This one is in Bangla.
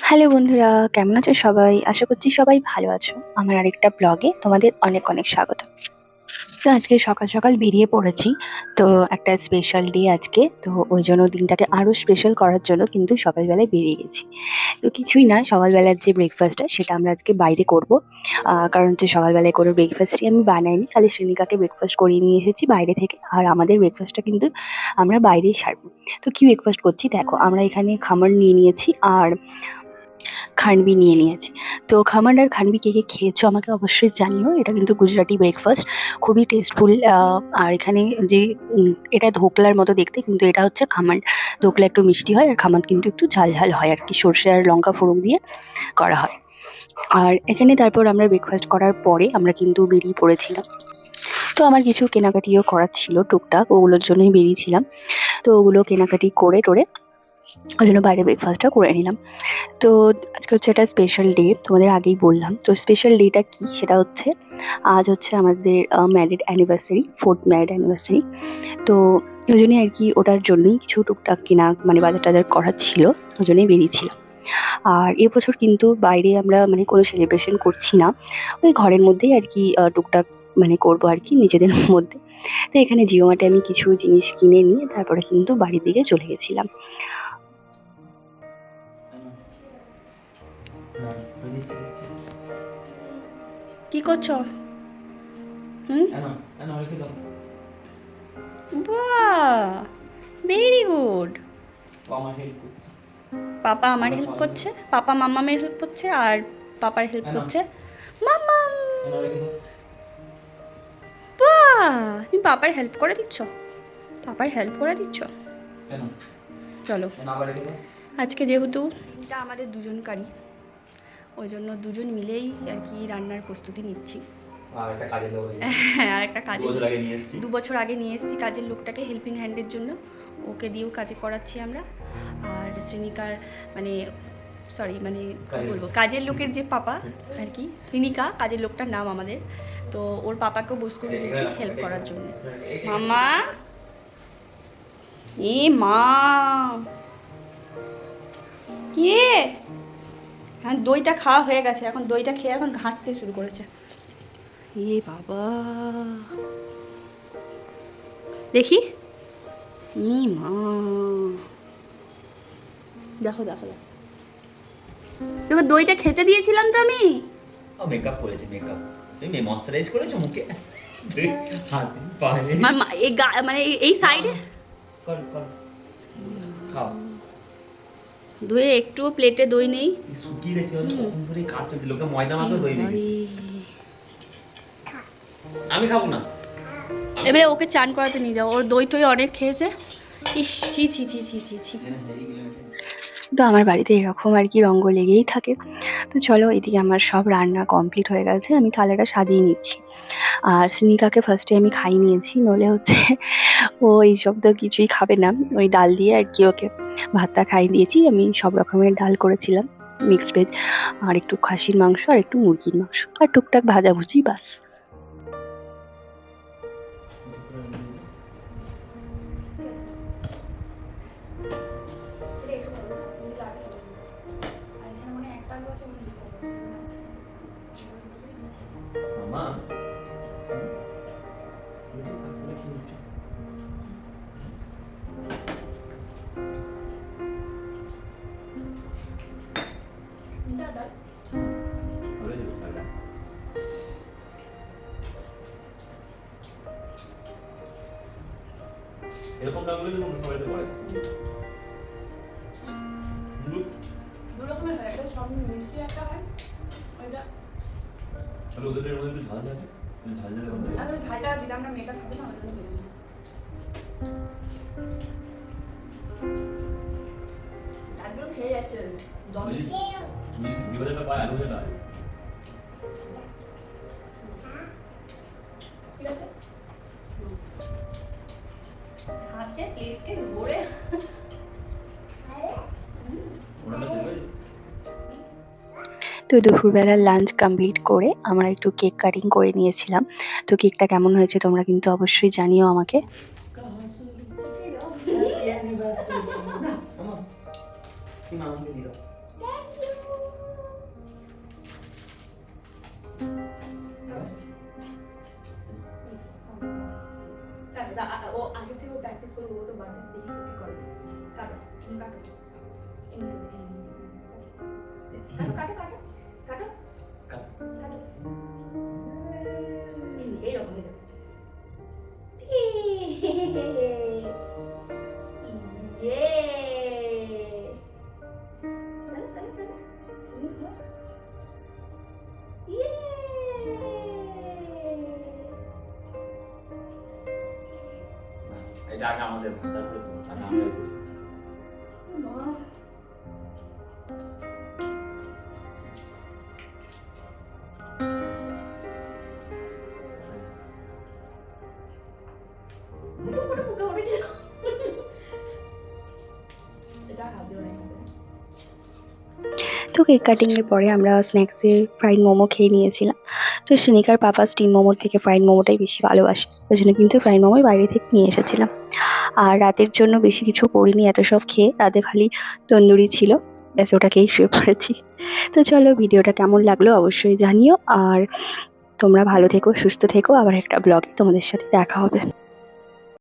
হ্যালো বন্ধুরা, কেমন আছো সবাই? আশা করছি সবাই ভালো আছো। আমার আরেকটা ব্লগে তোমাদের অনেক অনেক স্বাগত। তো আজকে সকাল সকাল বেরিয়ে পড়েছি। তো একটা স্পেশাল ডে আজকে, তো ওই জন্য দিনটাকে আরো স্পেশাল করার জন্য কিন্তু সকালবেলায় বেরিয়ে গেছি। তো কিছুই না, সকালবেলার যে ব্রেকফাস্টটা সেটা আমরা আজকে বাইরে করব। কারণ হচ্ছে সকালবেলায় কোনো ব্রেকফাস্টই আমি বানাইনি, খালি শ্রেণিকাকে ব্রেকফাস্ট করিয়ে নিয়ে এসেছি বাইরে থেকে। আর আমাদের ব্রেকফাস্টটা কিন্তু আমরা বাইরেই সারবো। তো কি ব্রেকফাস্ট করছি দেখো, আমরা এখানে খাবার নিয়ে নিয়েছি আর খানবি নিয়ে নিয়েছি। তো খামার আর খানবি কে কে খেয়েছো আমাকে অবশ্যই জানিও। এটা কিন্তু গুজরাটি ব্রেকফাস্ট, খুবই টেস্টফুল। আর এখানে যে এটা ধোকলার মতো দেখতে, কিন্তু এটা হচ্ছে খামার। ধোকলা একটু মিষ্টি হয় আর খামার কিন্তু একটু ঝাল ঝাল হয় আর কি, সর্ষে আর লঙ্কা ফোড়ন দিয়ে করা হয়। আর এখানে তারপর আমরা ব্রেকফাস্ট করার পরে আমরা কিন্তু বেরিয়ে পড়েছিলাম। তো আমার কিছু কেনাকাটিও করার ছিল টুকটাক, ওগুলোর জন্যই বেরিয়েছিলাম। তো ওগুলো কেনাকাটি করে টোরে ওই জন্য বাইরে ব্রেকফাস্টটা করে নিলাম। তো আজকে হচ্ছে একটা স্পেশাল ডে, তোমাদের আগেই বললাম। তো স্পেশাল ডেটা কি, সেটা হচ্ছে আজ হচ্ছে আমাদের married anniversary, 4th married anniversary. তো ওই জন্যই আর কি, ওটার জন্যই কিছু টুকটাক কেনা মানে বাজার টাজার করার ছিল, ওই জন্যই বেরিয়েছিলাম। আর এবছর কিন্তু বাইরে আমরা মানে কোনো সেলিব্রেশন করছি না, ওই ঘরের মধ্যেই আর কি টুকটাক মানে করবো আর কি নিজেদের মধ্যে। তো এখানে জিও মার্টে আমি কিছু জিনিস কিনে নিয়ে তারপরে কিন্তু বাড়ির দিকে চলে গেছিলাম। কি করছো? হুম? বাহ, ভেরি গুড। পাপা আমার হেল্প করছে, পাপা মাম্মামের হেল্প করছে, আর পাপার হেল্প করছে মাম্মাম। বাহ, তুমি পাপার হেল্প করে দিচ্ছ, পাপার হেল্প করে দিচ্ছ। চলো, আজকে যেহেতু দিনটা আমাদের দুজনকারই, ওই জন্য দুজন মিলেই আর কি রান্নার প্রস্তুতি নিচ্ছি। হ্যাঁ, আর একটা কাজের 2 বছর আগে নিয়ে এসেছি কাজের লোকটাকে হেল্পিং হ্যান্ডের জন্য, ওকে দিয়েও কাজে করাচ্ছি আমরা। আর শ্রেণিকার মানে সরি মানে কী বলবো, কাজের লোকের যে পাপা আর কি, শ্রেণিকা কাজের লোকটার নাম আমাদের, তো ওর পাপাকেও বস করে দিয়েছি হেল্প করার জন্য। মামা, এ মা, কি রে? হ্যাঁ, দইটা খাওয়া হয়ে গেছে, এখন দইটা খেয়ে এখন ঘাঁটতে শুরু করেছে। এ বাবা, দেখি, ই মা, দেখো দেখো দেখো, তোকে দইটা খেতে দিয়েছিলাম তো আমি। ও মেকআপ করেছে, মেকআপ তুমি ময়শ্চারাইজ করেছো মুখে, হাতে পায়ে এই মানে এই সাইডে কর কর খাও। দই একটুও প্লেটে দই নেই। শুকিয়ে গেছে, কখন ধরে কাজ চলছে, লোকে ময়দা মাখে দই দেখেছি। আমি খাবো না। এবারে ওকে চান করাতে নিয়ে যাও, ওর দই টই অনেক খেয়েছে। ইস, ছি ছি ছি ছি ছি ছি। তো আমার বাড়িতে এরকম আর কি রঙ্গ লেগেই থাকে। তো চলো, এদিকে আমার সব রান্না কমপ্লিট হয়ে গেছে, আমি থালাটা সাজিয়ে নিচ্ছি। আর স্নিকাকে ফার্স্টে আমি খাই নিয়েছি, নলে হচ্ছে ও এইসব তো কিছুই খাবে না। ওই ডাল দিয়ে আর কি ওকে ভাতটা খাই দিয়েছি। আমি সব রকমের ডাল করেছিলাম, মিক্স ভেজ, আর একটু খাসির মাংস আর একটু মুরগির মাংস আর টুকটাক ভাজাভুজি, বাস। মামা তুমি তো ভাত করে খেয়ে নিচ্ছ। হবে দেবো তাহলে। এরকম রাখলে যেমন সবাই তো করে দু রকমের হয়, একটা সব মিষ্টি একটা হয়, ওইটা তাহলে ওদের মধ্যে একটু ঝাল থাকে, ঝাল ঝাল হবে। আমি ঝালটা দিলাম না, মেয়েটা খাবে না, ওই জন্য দিলাম। ডালগুলো খেয়ে যাচ্ছে দম। তুমি ঝুড়ি ভাজা পায়, আলু ভাজা পায়। ঠিক আছে, হাতে প্লেটকে ধরে ওনাটা সেভাবে তো দুপুরবেলার লাঞ্চ কমপ্লিট করে আমরা একটু কেক কাটিং করে নিয়েছিলাম। তো কেকটা কেমন হয়েছে তোমরা কিন্তু অবশ্যই জানিও আমাকে। মামা কি মামাকে দিও। তো বার্থডে দেখি কি করে। কাটো তুমি কাটো এমনি কাটো কাটো কাটো কাট। কাটো এমনি এইরকম দেখো। ইয়ে তাহলে তাহলে তাহলে তুমি খাও। ইয়ে না, এটা আগে আমাদের তারপরে তো আগে আমরা এসেছি। মা তো কেক কাটিংয়ের পরে আমরা স্ন্যাক্সে ফ্রাইড মোমো খেয়ে নিয়েছিলাম। তো সিনিকার পাপা স্টিম মোমোর থেকে ফ্রাইড মোমোটাই বেশি ভালোবাসে, ওই জন্য কিন্তু ফ্রাইড মোমোই বাইরে থেকে নিয়ে এসেছিলাম। আর রাতের জন্য বেশি কিছু করিনি, এত সব খেয়ে রাতে খালি তন্দুরি ছিল, ব্যাস ওটাকেই শুয়ে পড়েছি। তো চলো, ভিডিওটা কেমন লাগলো অবশ্যই জানিও, আর তোমরা ভালো থেকো, সুস্থ থেকো, আবার একটা ব্লগে তোমাদের সাথে দেখা হবে।